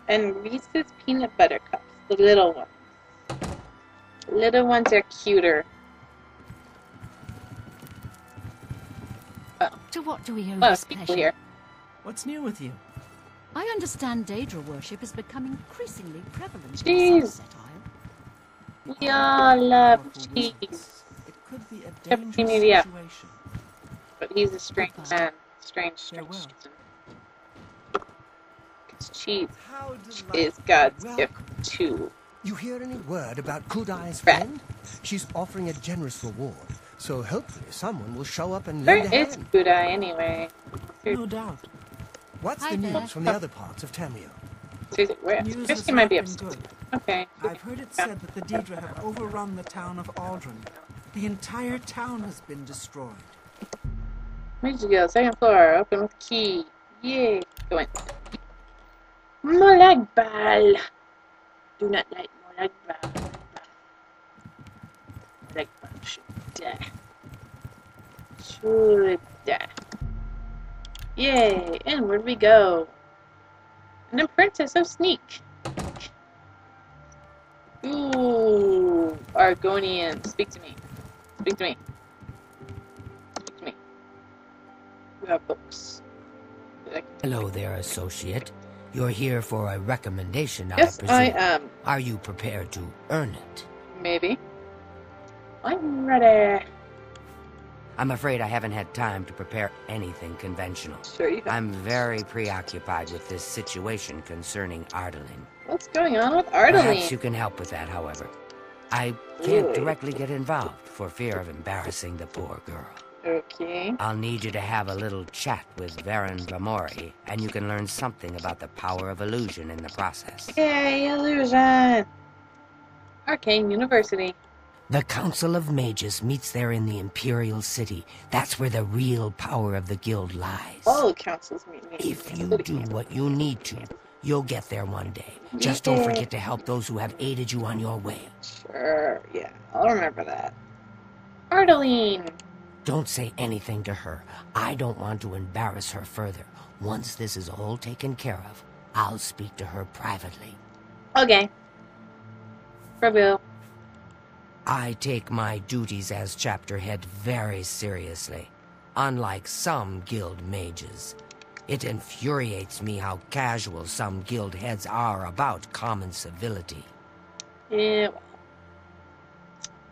And Reese's peanut butter cups, the little ones. The little ones are cuter. Oh, To what do we owe oh, this people pleasure? here. What's new with you? I understand Daedra worship is becoming increasingly prevalent in Cheese. Sunset Isle. We all love Powerful cheese. wizards. It could be a Except dangerous Emilia. situation. But he's a strange Goodbye. man. Strange Farewell. person. Because cheese How is delightful. God's Welcome. gift to You hear any word about Kudai's Rat. friend? She's offering a generous reward, so hopefully someone will show up and Where lend a is hand. Kudai anyway? No doubt. What's Hi the there. news from the other parts of Tamriel? Seriously, where? News She has might be not been upstairs. good. Okay. I've heard it said that the Daedra have overrun the town of Aldrin. The entire town has been destroyed. Where'd you go? Second floor. Open with key. Yay. Go in. Molagbal. Do not like Molagbal. Molagbal should die. Should die. Yay. And where'd we go? And a princess of sneak. Ooh. Argonian. Speak to me. Speak to me. Speak to me. You have books. Hello there, associate. You're here for a recommendation, Yes, I presume. I am. Are you prepared to earn it? Maybe. I'm ready. I'm afraid I haven't had time to prepare anything conventional. Sure you have. I'm very preoccupied with this situation concerning Ardalin. What's going on with Perhaps Ardalin? you can help with that, however. I can't Really? directly get involved for fear of embarrassing the poor girl. Okay. I'll need you to have a little chat with Varen Vamori, and you can learn something about the power of illusion in the process. Yay, illusion! Arcane University. The Council of Mages meets there in the Imperial City. That's where the real power of the guild lies. All the councils meet me. If you do what you need to, you'll get there one day. Just don't forget to help those who have aided you on your way. Sure, yeah, I'll remember that. Ardalin! Don't say anything to her. I don't want to embarrass her further. Once this is all taken care of, I'll speak to her privately. Okay. Bravil. I take my duties as chapter head very seriously, unlike some guild mages. It infuriates me how casual some guild heads are about common civility. Yeah, well.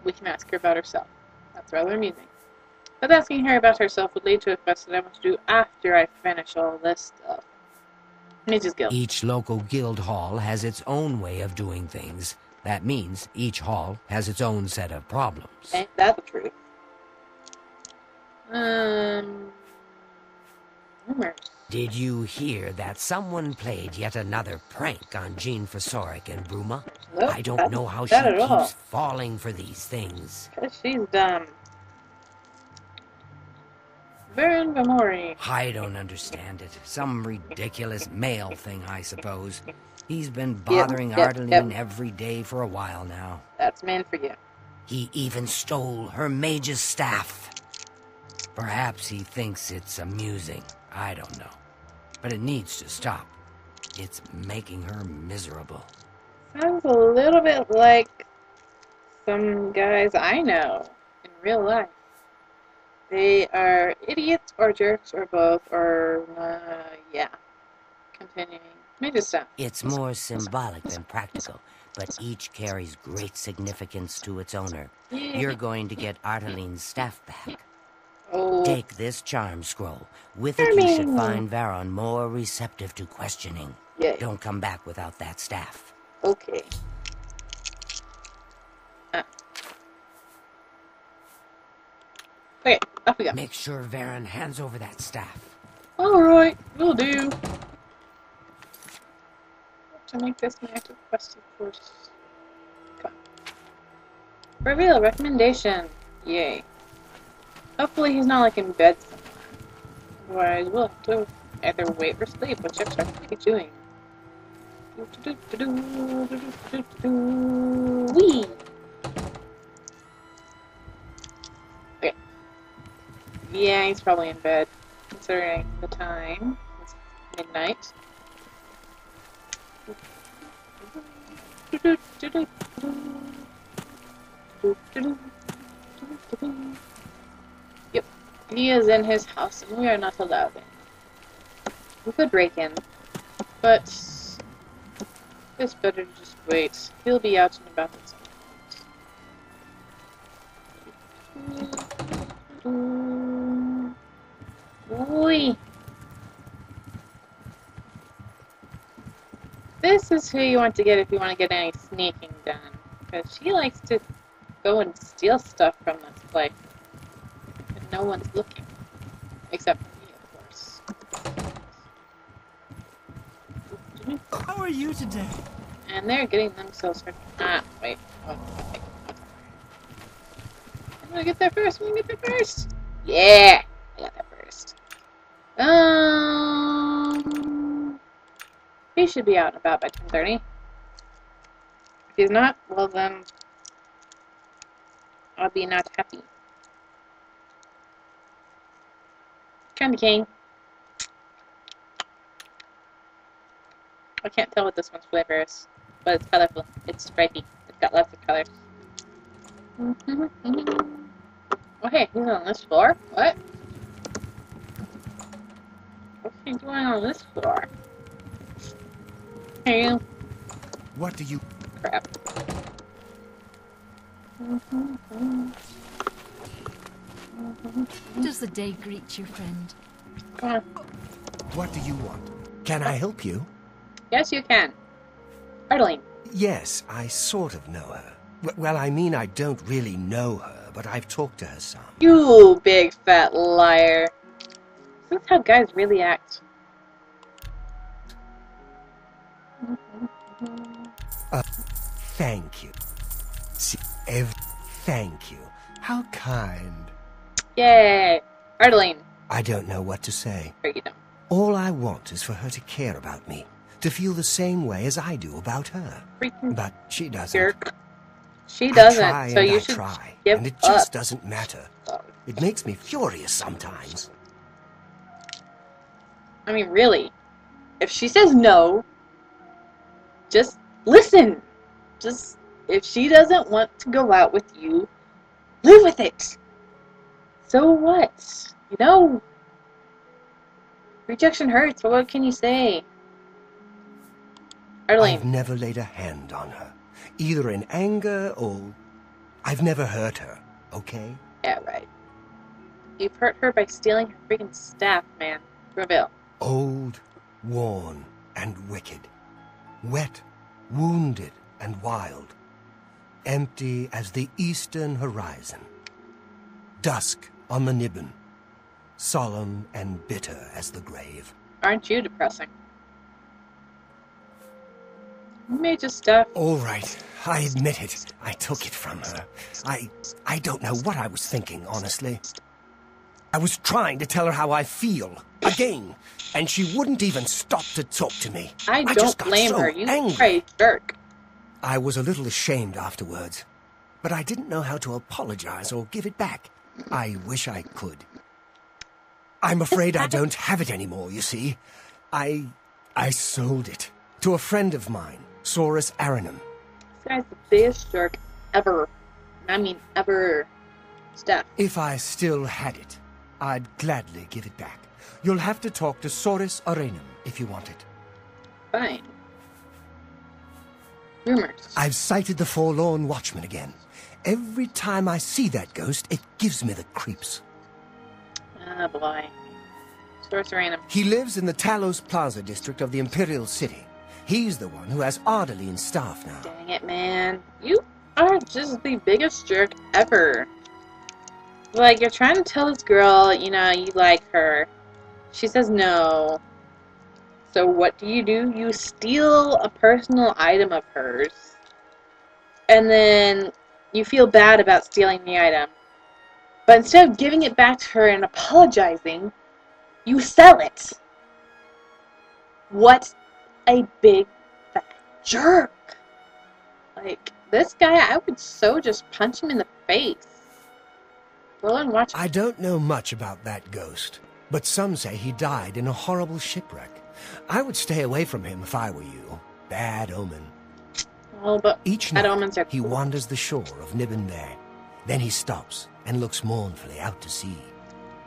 We can ask her about herself. That's rather amusing. But asking her about herself would lead to a quest that I want to do after I finish all this stuff. Mage's Guild. Each local guild hall has its own way of doing things. That means each hall has its own set of problems. Ain't that the truth? Rumors. Did you hear that someone played yet another prank on Jean Fosoric and Bruma? Nope, I don't know how she not at all. keeps falling for these things. 'Cause she's dumb. Baron Vamori. I don't understand it. Some ridiculous male thing, I suppose. He's been bothering Ardalin every day for a while now. That's man for you. He even stole her mage's staff. Perhaps he thinks it's amusing. I don't know. But it needs to stop. It's making her miserable. Sounds a little bit like some guys I know in real life. They are idiots or jerks or both, or, yeah. Continuing. Major stuff. It's more symbolic than practical, but each carries great significance to its owner. You're going to get Ardalin's staff back. Oh, Take this charm scroll. With it, you should Charming. find Varon more receptive to questioning. yay. Don't come back without that staff. Okay. Okay, off we go. Make sure Varon hands over that staff. Alright, will do. To make this my active quest, of course. Come on. Bravil, recommendation. Yay. Hopefully he's not like in bed somewhere. Otherwise, we'll have to either wait or sleep, whichever I'm doing. Wee! Okay. Yeah, he's probably in bed, considering the time. It's midnight. Yep, he is in his house and we are not allowed in. We could break in, but it's better to just wait. He'll be out and about at some point. Oi! This is who you want to get if you want to get any sneaking done. Because she likes to go and steal stuff from this place. And no one's looking. Except for me, of course. How are you today? And they're getting themselves hurt. Ah, wait. Oh, okay. I'm gonna get there first. I'm gonna get there first. Yeah! I got there first. He should be out and about by 10:30. If he's not, well then, I'll be not happy. Candy cane. I can't tell what this one's flavor is, but it's colorful. It's stripy. It's got lots of colors. Oh hey, he's on this floor? What? What's he doing on this floor? Hey, you. What do you... Crap. Does the day greet you, friend? Come on. What do you want? Can I help you? Yes, you can. Arlene. Yes, I sort of know her. Well, I mean, I don't really know her, but I've talked to her some. You big fat liar. This is how guys really act. Thank you. See, thank you. How kind. Yay. Arlene. I don't know what to say. Or you don't. All I want is for her to care about me, to feel the same way as I do about her. Freaking But she doesn't. jerk. She doesn't, I try so and you I should try, give and it up. just doesn't matter. It makes me furious sometimes. I mean, really. If she says no, just listen. Just, if she doesn't want to go out with you, live with it. So what? You know? Rejection hurts, but what can you say? Arlene. I've never laid a hand on her, either in anger or... I've never hurt her, okay? Yeah, right. You've hurt her by stealing her freaking staff, man. Bravil. Old, worn, and wicked. Wet, wounded, and wild. Empty as the eastern horizon. Dusk on the Nibbin. Solemn and bitter as the grave. Aren't you depressing? You made your stuff. All right, I admit it. I took it from her. I don't know what I was thinking, honestly. I was trying to tell her how I feel, again, and she wouldn't even stop to talk to me. I just don't got blame so her. You angry. are a jerk. I was a little ashamed afterwards, but I didn't know how to apologize or give it back. I wish I could. I'm afraid I don't have it anymore, you see. I sold it to a friend of mine, Saurus Aranum. This guy's the biggest jerk ever. I mean, ever. Steph. If I still had it, I'd gladly give it back. You'll have to talk to Saurus Aranum if you want it. Fine. Rumors. I've sighted the Forlorn Watchman again. Every time I see that ghost, it gives me the creeps. Ah, boy. Source random. He lives in the Talos Plaza district of the Imperial City. He's the one who has Ardalene's staff now. Dang it, man. You are just the biggest jerk ever. Like, you're trying to tell this girl, you know, you like her. She says no. So what do? You steal a personal item of hers. And then you feel bad about stealing the item. But instead of giving it back to her and apologizing, you sell it. What a big fat jerk. Like, this guy, I would so just punch him in the face. Roll and watch. I don't know much about that ghost, but some say he died in a horrible shipwreck. I would stay away from him if I were you. bad omen. Oh, but Each bad night, omens are he cool. wanders the shore of Nibbin there. Then he stops and looks mournfully out to sea.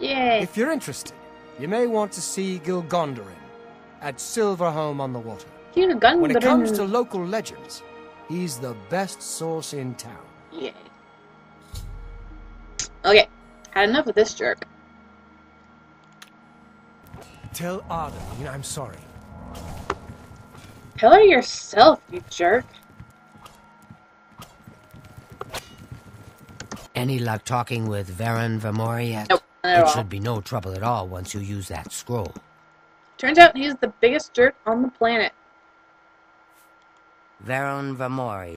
Yay. If you're interested, you may want to see Gilgondarin at Silverholm on the Water. Cute gun. When it comes to local legends, he's the best source in town. Yay. Okay, had enough of this jerk. Tell Arden I'm sorry. Tell her yourself, you jerk. Any luck talking with Varen Vermori yet? Nope, not at It all. should be no trouble at all once you use that scroll. Turns out he's the biggest jerk on the planet. Varen Vermori.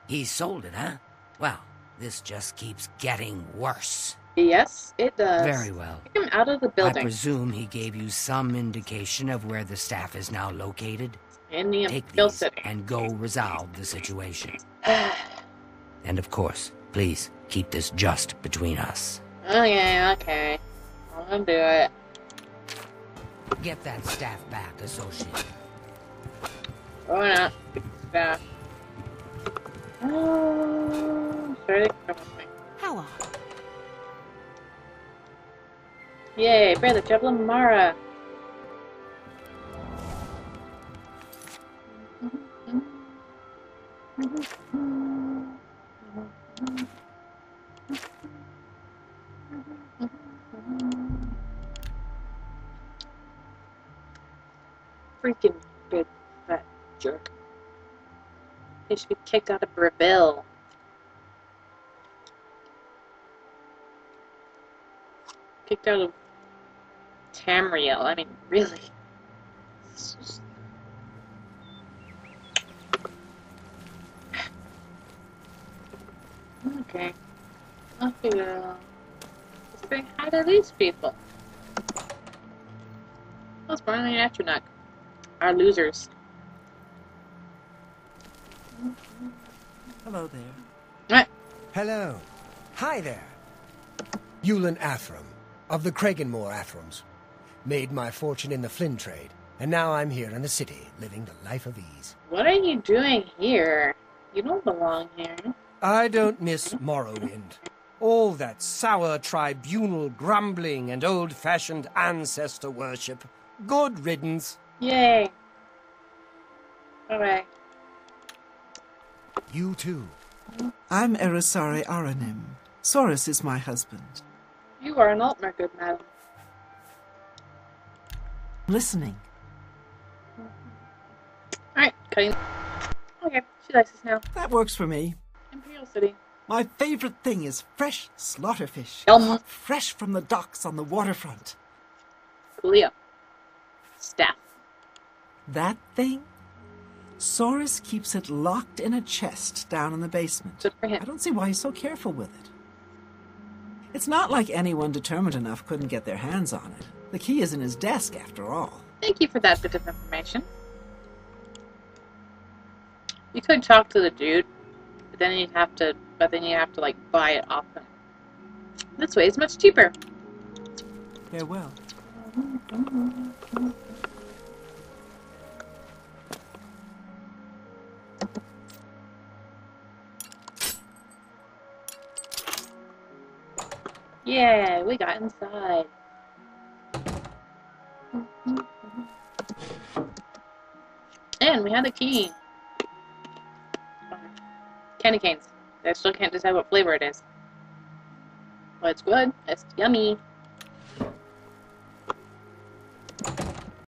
He sold it, huh? Well, this just keeps getting worse. Yes, it does. Very well. Kick him out of the I building. presume he gave you some indication of where the staff is now located? In the Take Imperial these City. and go resolve the situation. And of course, please keep this just between us. Okay. I'll do it. Get that staff back, associate. Oh, not. Staff. Oh, sure they can come with me. How are Yay, bear the Javelin Mara. Freaking big fat jerk. He should be kicked out of Bravil. Kicked out of Tamriel. I mean, really. It's just... Okay. I'll figure it out. Let's say hi to these people. Let's burn the Atronach. Our losers. Hello there. Alright. Hello. Hi there. Yulin Athram, of the Kraganmore Athrams. Made my fortune in the Flynn trade, and now I'm here in the city, living the life of ease. What are you doing here? You don't belong here. I don't miss Morrowind. All that sour tribunal grumbling and old-fashioned ancestor worship. Good riddance. Yay. Alright. You too. I'm Erisari Aranim. Soros is my husband. You are an Altmer, good madam. Listening. Alright, cutting. Okay, she likes us now. That works for me. Imperial City. My favorite thing is fresh slaughterfish. Yum. Fresh from the docks on the waterfront. Coolio. Staff. That thing? Soros keeps it locked in a chest down in the basement. Good for him. I don't see why he's so careful with it. It's not like anyone determined enough couldn't get their hands on it. The key is in his desk, after all. Thank you for that bit of information. You could talk to the dude, but then you have to like buy it off him. This way is much cheaper. Farewell. Yeah, we got inside. And we had a key. Candy canes. I still can't decide what flavor it is. But it's good. It's yummy.